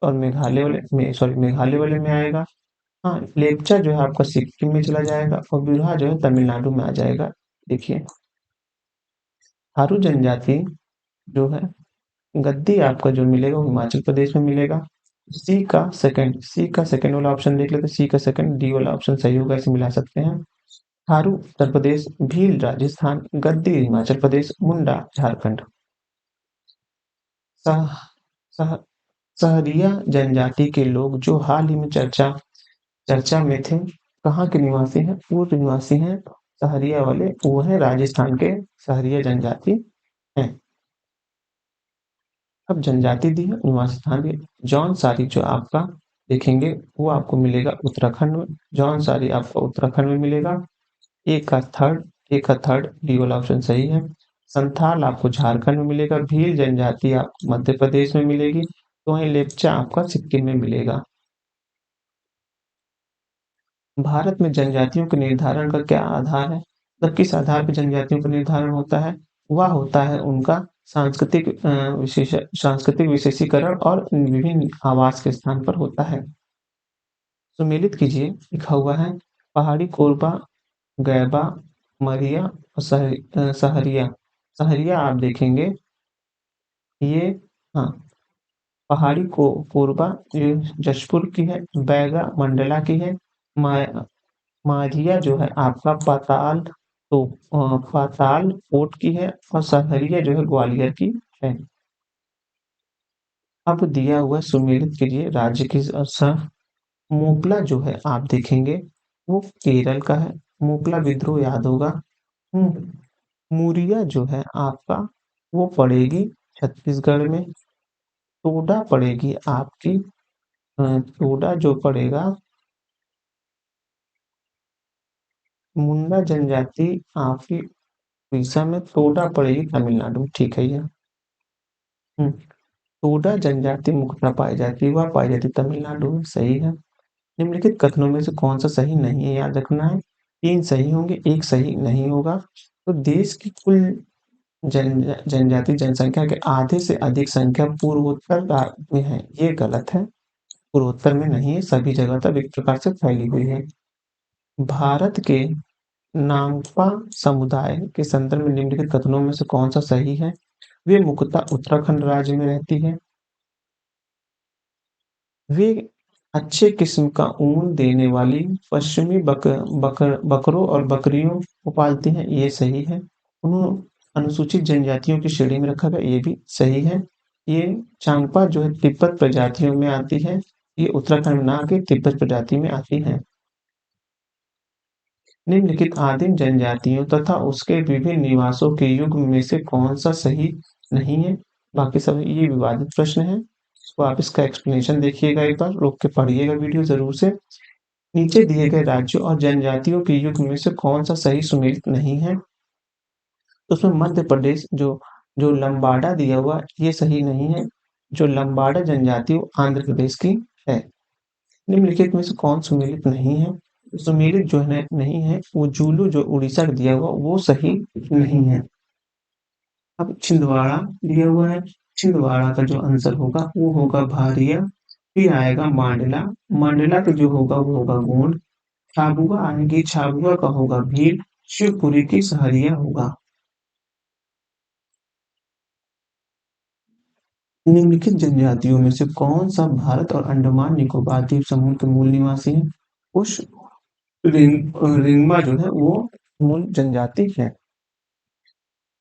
और मेघालय वाले में, सॉरी मेघालय वाले में आएगा। हाँ, लेप्चा जो है आपका सिक्किम में चला जाएगा और बिरहा जो है तमिलनाडु में आ जाएगा। देखिए, थारू जनजाति जो है, गद्दी आपका जो मिलेगा वो हिमाचल प्रदेश में मिलेगा। सी का सेकंड वाला ऑप्शन देख लेते हैं, सी का सेकंड, डी वाला ऑप्शन सही होगा, इसे मिला सकते हैं। थारू उत्तर प्रदेश, भील राजस्थान, गद्दी हिमाचल प्रदेश, मुंडा झारखंड। सह, सह, सहरिया जनजाति के लोग जो हाल ही में चर्चा चर्चा में थे, कहाँ के निवासी हैं? पूर्व निवासी हैं सहरिया वाले, वो है राजस्थान के सहरिया जनजाति हैं। अब जनजाति दी है, निवास स्थान दिए। जौनसारी जो आपका देखेंगे वो आपको मिलेगा उत्तराखंड में, जौनसारी आपका उत्तराखंड में मिलेगा। एक का थर्ड डी वाला ऑप्शन सही है। संथाल आपको झारखंड में मिलेगा, भील जनजाति आपको मध्य प्रदेश में मिलेगी, तो वहीं लेप्चा आपका सिक्किम में मिलेगा। भारत में जनजातियों के निर्धारण का क्या आधार है? मतलब किस आधार पर जनजातियों का निर्धारण होता है? वह होता है उनका सांस्कृतिक विशेषीकरण और विभिन्न आवास के स्थान पर होता है। सुमेलित कीजिए, लिखा हुआ है पहाड़ी कोरबा, गैबा, मरिया और सहरिया। सहरिया आप देखेंगे ये, हाँ, पहाड़ी को कोरबा ये जशपुर की है, बैगा मंडला की है, मा- माझिया जो है आपका पाताल कोट की है और सहरिया जो है ग्वालियर की है। अब दिया हुआ सुमेलित के लिए राज्य की मोपला जो है आप देखेंगे वो केरल का है, मोपला विद्रोह याद होगा। मुरिया जो है आपका वो पड़ेगी छत्तीसगढ़ में। टोडा पड़ेगी आपकी, टोडा जो पड़ेगा, मुंडा जनजाति आपकी उड़ीसा में, टोडा पड़ेगी तमिलनाडु में, ठीक है ये। हम्म, टोडा जनजाति मुख्यतः पाई जाती है, वह पाई जाती है तमिलनाडु में, सही है। निम्नलिखित कथनों में से कौन सा सही नहीं है, याद रखना है। तीन सही होंगे, एक सही नहीं होगा। तो देश की कुल जनजाति जनसंख्या के आधे से अधिक संख्या पूर्वोत्तर भारत में है, ये गलत है। पूर्वोत्तर में नहीं है, सभी जगह तक एक प्रकार से फैली हुई है। भारत के नागपा समुदाय के संदर्भ में निम्नलिखित कथनों में से कौन सा सही है? वे मुख्यतः उत्तराखंड राज्य में रहती है। वे अच्छे किस्म का ऊन देने वाली पश्चिमी बकरों और बकरियों को पालती हैं, ये सही है। उन्हें अनुसूचित जनजातियों की श्रेणी में रखा गया, ये भी सही है। ये चांगपा जो है तिब्बत प्रजातियों में आती है, ये उत्तराखंड में ना आके तिब्बत प्रजाति में आती है। निम्नलिखित आदिम जनजातियों तथा उसके विभिन्न निवासों के युग में से कौन सा सही नहीं है? बाकी सब ये विवादित प्रश्न है, तो आप इसका एक्सप्लेनेशन देखिएगा, एक बार रोक के पढ़िएगा वीडियो जरूर से। नीचे दिए गए राज्यों और जनजातियों के युग में से कौन सा सही सुमेलित नहीं है? तो उसमें मध्य प्रदेश जो जो लंबाड़ा दिया हुआ ये सही नहीं है। जो लंबाड़ा जनजाति वो आंध्र प्रदेश की है। निम्नलिखित में से कौन सुमेलित नहीं है? सुमेलित जो है नहीं है वो जूलू जो उड़ीसा का दिया हुआ वो सही नहीं है। अब छिंदवाड़ा दिया हुआ है, छिंदवाड़ा का जो आंसर होगा वो होगा भारिया। फिर आएगा मांडला, मांडला का जो होगा वो होगा गोंड। छाबुआ आएगी, छाबुआ का होगा भील। शिवपुरी की सहरिया होगा। निम्नलिखित जनजातियों में से कौन सा भारत और अंडमान निकोबार द्वीप समूह के मूल निवासी है? कुछ रिंगमा जो है वो मूल जनजाति है।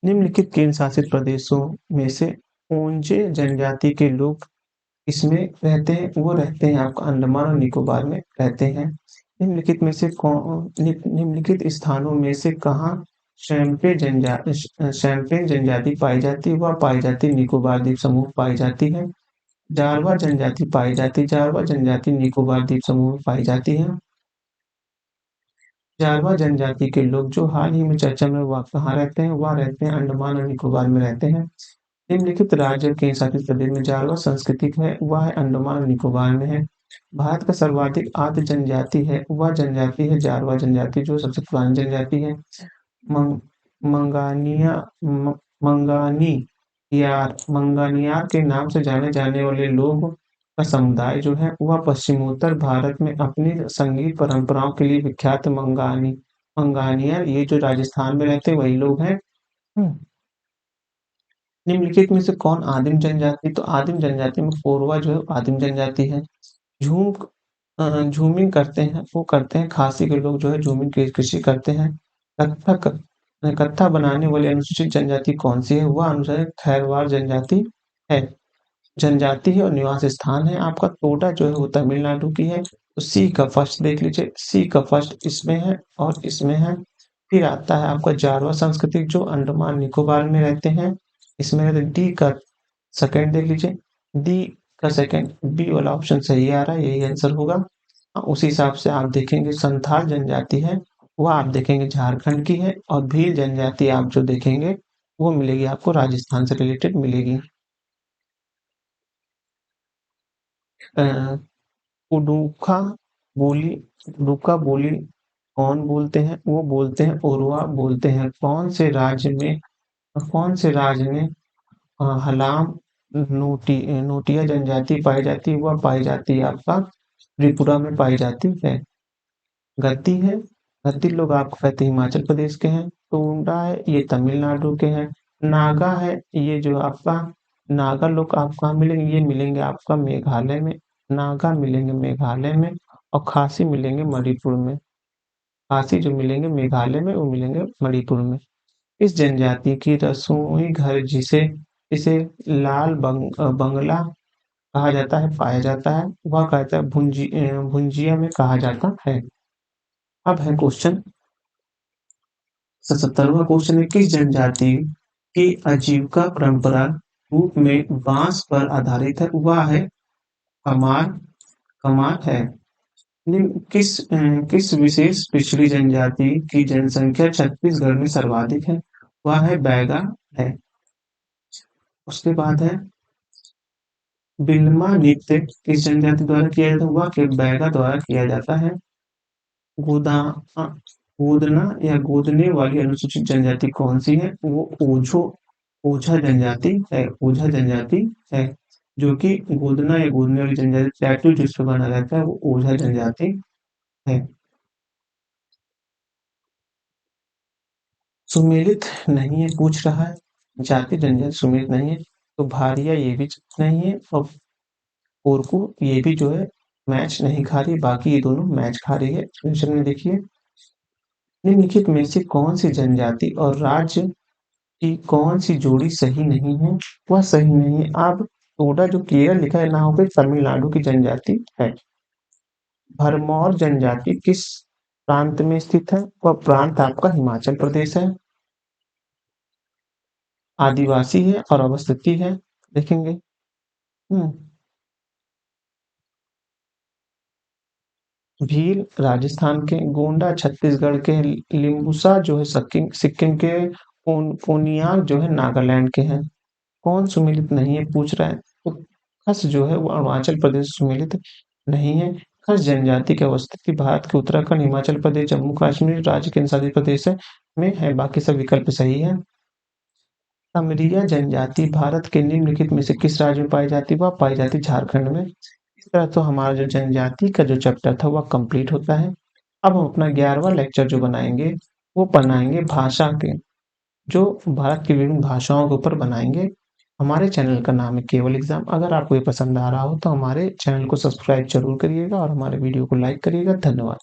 निम्नलिखित केंद्र शासित प्रदेशों में से ओंजे जनजाति के लोग इसमें रहते हैं, वो रहते हैं आपका अंडमान और निकोबार में रहते हैं। निम्नलिखित में से निम्नलिखित स्थानों में से कहाँ शैम्पेन जनजाति पाई जाती है? वह पाई जाती है निकोबार द्वीप समूह पाई जाती है। जारवा जनजाति पाई जाती है, जारवा जनजाति निकोबार द्वीप समूह में पाई जाती है। जारवा जनजाति के लोग जो हाल ही में चर्चा में वह कहाँ रहते हैं? वह रहते हैं अंडमान और निकोबार में रहते हैं। निम्नलिखित राज्य और केंद्र शासित प्रदेश में जारवा संस्कृति है, वह है अंडमान और निकोबार में है। भारत का सर्वाधिक आद्य जनजाति है, वह जनजाति है जारवा जनजाति, जो सबसे पुरानी जनजाति है। मंग मंगानिया म मंगानियार के नाम से जाने जाने वाले लोग का समुदाय जो है, वह पश्चिमोत्तर भारत में अपनी संगीत परंपराओं के लिए विख्यात मंगानियार, ये जो राजस्थान में रहते हैं वही लोग हैं। हुँ। निम्नलिखित में से कौन आदिम जनजाति? तो आदिम जनजाति में कोरवा जो है आदिम जनजाति है। झूम झूमिंग करते हैं, वो करते हैं खासी के लोग जो है झूमिंग की कृषि करते हैं। कत्थक कत्था बनाने वाली अनुसूचित जनजाति कौन-सी है? वह अनुसूचित खैरवार जनजाति है। जनजाति है और निवास स्थान है आपका टोडा जो है वो तमिलनाडु की है। तो सी का फर्स्ट देख लीजिए, सी का फर्स्ट इसमें है और इसमें है। फिर आता है आपका जारवा संस्कृति जो अंडमान निकोबार में रहते हैं। इसमें है डी का सेकंड देख लीजिए, डी का सेकंड बी वाला ऑप्शन सही आ रहा है, यही आंसर होगा। उसी हिसाब से आप देखेंगे संथाल जनजाति है, वह आप देखेंगे झारखंड की है और भील जनजाति आप जो देखेंगे वो मिलेगी आपको राजस्थान से रिलेटेड मिलेगी। अ, कुडुखा बोली कुडुखा बोली कौन बोलते हैं? वो बोलते हैं ओरवा बोलते हैं। कौन से राज्य में हलाम नोटिया जनजाति पाई जाती है? वह पाई जाती है आपका त्रिपुरा में पाई जाती है। गद्दी है, गद्दी लोग आपको कहते हैं हिमाचल प्रदेश के हैं। टोंडा है, ये तमिलनाडु के हैं। नागा है, ये जो आपका नागा लोग आपको कहाँ मिलेंगे? ये मिलेंगे आपका मेघालय में। नागा मिलेंगे मेघालय में और खासी मिलेंगे मणिपुर में। खासी जो मिलेंगे मेघालय में, वो मिलेंगे मणिपुर में। इस जनजाति की रसोई घर इसे लाल बंगला कहा जाता है, पाया जाता है। वह कहता है भुंजिया में कहा जाता है। अब है क्वेश्चन 77वां क्वेश्चन है किस जनजाति की आजीविका परंपरा रूप में बांस पर आधारित है? वह है कमार कमार है। किस विशेष पिछड़ी जनजाति की जनसंख्या छत्तीसगढ़ में सर्वाधिक है? वह है बैगा है। उसके बाद है बिल्मा नृत्य किस जनजाति द्वारा किया जाता है? वह के बैगा द्वारा किया जाता है। गोदा गोदना या गोदने वाली अनुसूचित जनजाति कौन सी है? वो ओझा जनजाति है। ओझा जनजाति है जो कि गोदना या गोदने वाली जनजाति टैटू जिस पे बना रहता है वो ओझा जनजाति है। सुमेलित नहीं है पूछ रहा है, जाति जनजाति सुमेलित नहीं है, तो भारिया ये भी नहीं है और कोरकू ये भी जो है मैच नहीं खा रही, बाकी ये दोनों मैच खा रही है। ऑप्शन में देखिए निम्नलिखित में से कौन सी जनजाति और राज्य की कौन सी जोड़ी सही नहीं है? वह सही नहीं है। अब टोडा जो केरल लिखा है ना हो तमिलनाडु की जनजाति है। भरमौर जनजाति किस प्रांत में स्थित है? वह प्रांत आपका हिमाचल प्रदेश है। आदिवासी है और अवस्थिति है देखेंगे। भील राजस्थान के, गोंडा छत्तीसगढ़ के, लिम्बुसा जो है सिक्किम के, कोनियाक जो है नागालैंड के हैं। कौन सुमेलित नहीं है पूछ रहा है, तो खस जो है वो अरुणाचल प्रदेश सुमेलित नहीं है। खस जनजाति की अवस्थिति भारत के उत्तराखंड, हिमाचल प्रदेश, जम्मू कश्मीर राज्य केंद्र शासित प्रदेश में है, बाकी सब विकल्प सही है। तमरिया जनजाति भारत के निम्नलिखित में से किस राज्य में पाई जाती है? वह पाई जाती है झारखंड में। इस तरह तो हमारा जो जनजाति का जो चैप्टर था वह कंप्लीट होता है। अब हम अपना 11वां लेक्चर जो बनाएंगे वो बनाएंगे भाषा के, जो भारत की विभिन्न भाषाओं के ऊपर बनाएंगे। हमारे चैनल का नाम है केवल एग्जाम। अगर आपको ये पसंद आ रहा हो तो हमारे चैनल को सब्सक्राइब जरूर करिएगा और हमारे वीडियो को लाइक करिएगा। धन्यवाद।